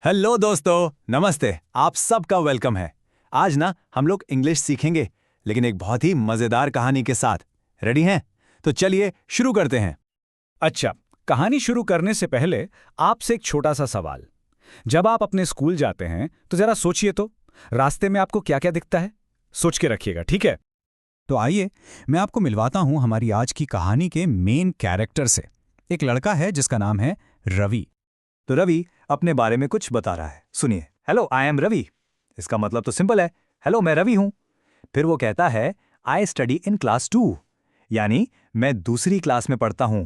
Hello दोस्तों, नमस्ते। आप सबका वेलकम है। आज ना हम लोग इंग्लिश सीखेंगे, लेकिन एक बहुत ही मजेदार कहानी के साथ। रेडी हैं? तो चलिए शुरू करते हैं। अच्छा, कहानी शुरू करने से पहले आपसे एक छोटा सा सवाल। जब आप अपने स्कूल जाते हैं तो जरा सोचिए तो, रास्ते में आपको क्या क्या दिखता है? सोच के रखिएगा, ठीक है? तो आइए मैं आपको मिलवाता हूं हमारी आज की कहानी के मेन कैरेक्टर से। एक लड़का है जिसका नाम है रवि। तो रवि अपने बारे में कुछ बता रहा है। सुनिए, हेलो आई एम रवि। इसका मतलब तो सिंपल है, हेलो मैं रवि हूं। फिर वो कहता है आई स्टडी इन क्लास 2, यानी मैं दूसरी क्लास में पढ़ता हूं।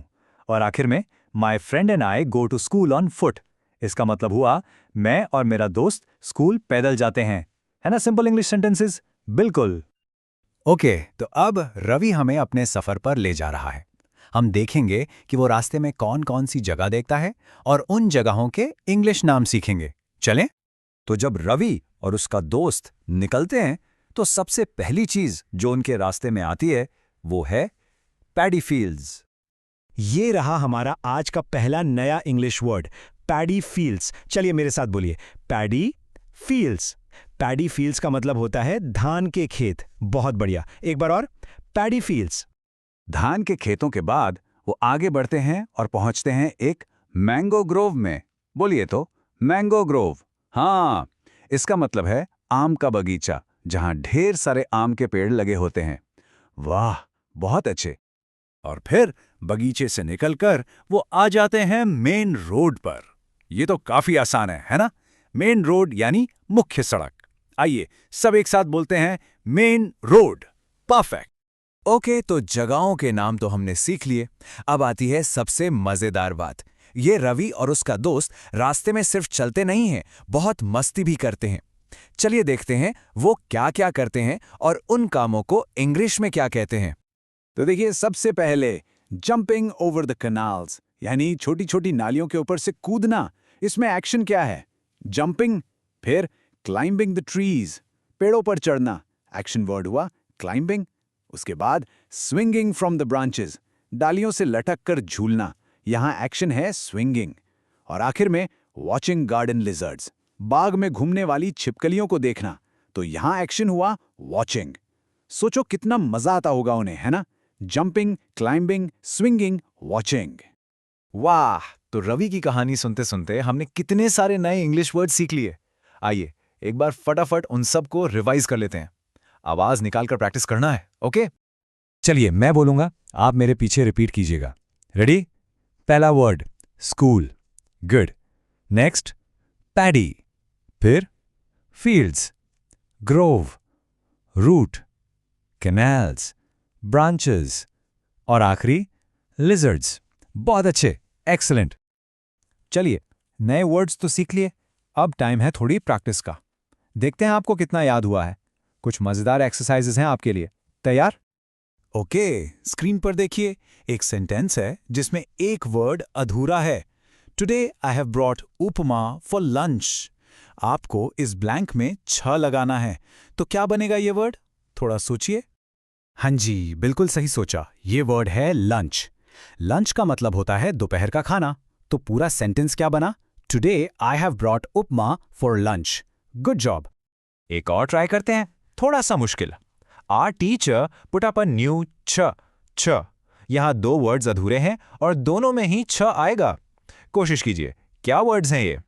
और आखिर में my friend and I go to school on foot. इसका मतलब हुआ मैं और मेरा दोस्त स्कूल पैदल जाते हैं। है ना सिंपल इंग्लिश सेंटेंसेस? बिल्कुल। ओके, तो अब रवि हमें अपने सफर पर ले जा रहा है। हम देखेंगे कि वो रास्ते में कौन कौन सी जगह देखता है और उन जगहों के इंग्लिश नाम सीखेंगे। चलें? तो जब रवि और उसका दोस्त निकलते हैं तो सबसे पहली चीज जो उनके रास्ते में आती है वो है पैडी फील्ड्स। ये रहा हमारा आज का पहला नया इंग्लिश वर्ड, पैडी फील्ड्स। चलिए मेरे साथ बोलिए, पैडी फील्ड्स। पैडी फील्ड्स का मतलब होता है धान के खेत। बहुत बढ़िया, एक बार और, पैडी फील्ड्स। धान के खेतों के बाद वो आगे बढ़ते हैं और पहुंचते हैं एक मैंगो ग्रोव में। बोलिए तो, मैंगो ग्रोव। हाँ, इसका मतलब है आम का बगीचा, जहां ढेर सारे आम के पेड़ लगे होते हैं। वाह, बहुत अच्छे। और फिर बगीचे से निकलकर वो आ जाते हैं मेन रोड पर। ये तो काफी आसान है ना? मेन रोड यानी मुख्य सड़क। आइए सब एक साथ बोलते हैं, मेन रोड। परफेक्ट। ओके, तो जगहों के नाम तो हमने सीख लिए। अब आती है सबसे मजेदार बात। ये रवि और उसका दोस्त रास्ते में सिर्फ चलते नहीं हैं, बहुत मस्ती भी करते हैं। चलिए देखते हैं वो क्या क्या करते हैं और उन कामों को इंग्लिश में क्या कहते हैं। तो देखिए, सबसे पहले जंपिंग ओवर द कनाल्स, यानी छोटी छोटी नालियों के ऊपर से कूदना। इसमें एक्शन क्या है? जंपिंग। फिर क्लाइंबिंग द ट्रीज, पेड़ों पर चढ़ना, एक्शन वर्ड हुआ क्लाइंबिंग। उसके बाद स्विंगिंग फ्रॉम द ब्रांचेस, डालियों से लटक कर झूलना, यहां एक्शन है स्विंगिंग। और आखिर में वॉचिंग गार्डन लिजर्ड्स, बाग में घूमने वाली छिपकलियों को देखना, तो यहां एक्शन हुआ वॉचिंग। सोचो कितना मजा आता होगा उन्हें, है ना? Jumping, climbing, swinging, watching. वाह, तो रवि की कहानी सुनते सुनते हमने कितने सारे नए इंग्लिश वर्ड सीख लिए। आइए एक बार फटाफट उन सब को रिवाइज कर लेते हैं। आवाज निकालकर प्रैक्टिस करना है, ओके? चलिए मैं बोलूंगा, आप मेरे पीछे रिपीट कीजिएगा। रेडी? पहला word school, good. Next paddy, फिर fields, grove, root, canals, branches और आखिरी लिजर्ड्स। बहुत अच्छे, एक्सीलेंट। चलिए नए वर्ड्स तो सीख लिए, अब टाइम है थोड़ी प्रैक्टिस का। देखते हैं आपको कितना याद हुआ है। कुछ मजेदार एक्सरसाइजेस हैं आपके लिए। तैयार? ओके, स्क्रीन पर देखिए, एक सेंटेंस है जिसमें एक वर्ड अधूरा है। Today I have brought upma for lunch. आपको इस ब्लैंक में छ लगाना है, तो क्या बनेगा ये वर्ड? थोड़ा सोचिए। हाँ जी, बिल्कुल सही सोचा, ये वर्ड है लंच। लंच का मतलब होता है दोपहर का खाना। तो पूरा सेंटेंस क्या बना? Today I have brought upma for lunch. Good job. एक और ट्राई करते हैं, थोड़ा सा मुश्किल। Our teacher put up a new छ। यहां दो वर्ड्स अधूरे हैं और दोनों में ही छ आएगा। कोशिश कीजिए, क्या वर्ड्स हैं ये?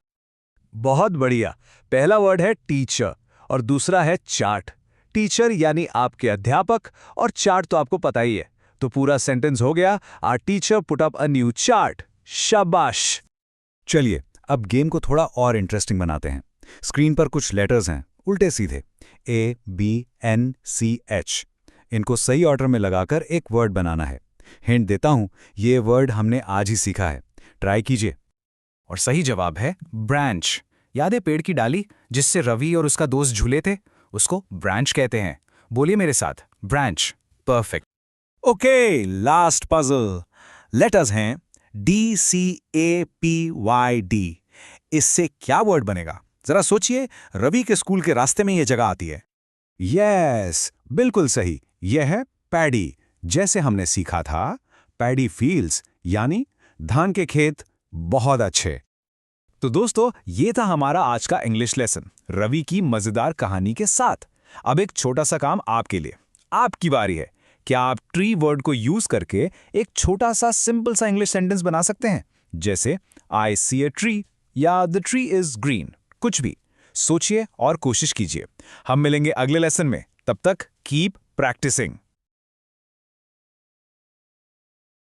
बहुत बढ़िया। पहला वर्ड है टीचर और दूसरा है चार्ट। टीचर यानी आपके अध्यापक और चार्ट तो आपको पता ही है। तो पूरा सेंटेंस हो गया, our teacher put up a new chart. शाबाश। चलिए अब गेम को थोड़ा और इंटरेस्टिंग बनाते हैं। स्क्रीन पर कुछ लेटर्स हैं, उल्टे सीधे, ए, बी, एन, सी, एच। इनको सही ऑर्डर में लगाकर एक वर्ड बनाना है। हिंट देता हूं, ये वर्ड हमने आज ही सीखा है। ट्राई कीजिए। और सही जवाब है ब्रांच। याद है पेड़ की डाली जिससे रवि और उसका दोस्त झूले थे? उसको ब्रांच कहते हैं। बोलिए मेरे साथ, branch. Perfect. Okay, last puzzle. Letters हैं DCAPYD। इससे क्या वर्ड बनेगा? जरा सोचिए, रवि के स्कूल के रास्ते में यह जगह आती है। यस, बिल्कुल सही, यह है पैडी। जैसे हमने सीखा था, पैडी फील्ड्स यानी धान के खेत। बहुत अच्छे। तो दोस्तों, ये था हमारा आज का इंग्लिश लेसन रवि की मजेदार कहानी के साथ। अब एक छोटा सा काम आपके लिए, आपकी बारी है। क्या आप ट्री वर्ड को यूज करके एक छोटा सा सिंपल सा इंग्लिश सेंटेंस बना सकते हैं? जैसे आई सी अ ट्री या द ट्री इज ग्रीन। कुछ भी सोचिए और कोशिश कीजिए। हम मिलेंगे अगले लेसन में। तब तक कीप प्रैक्टिसिंग।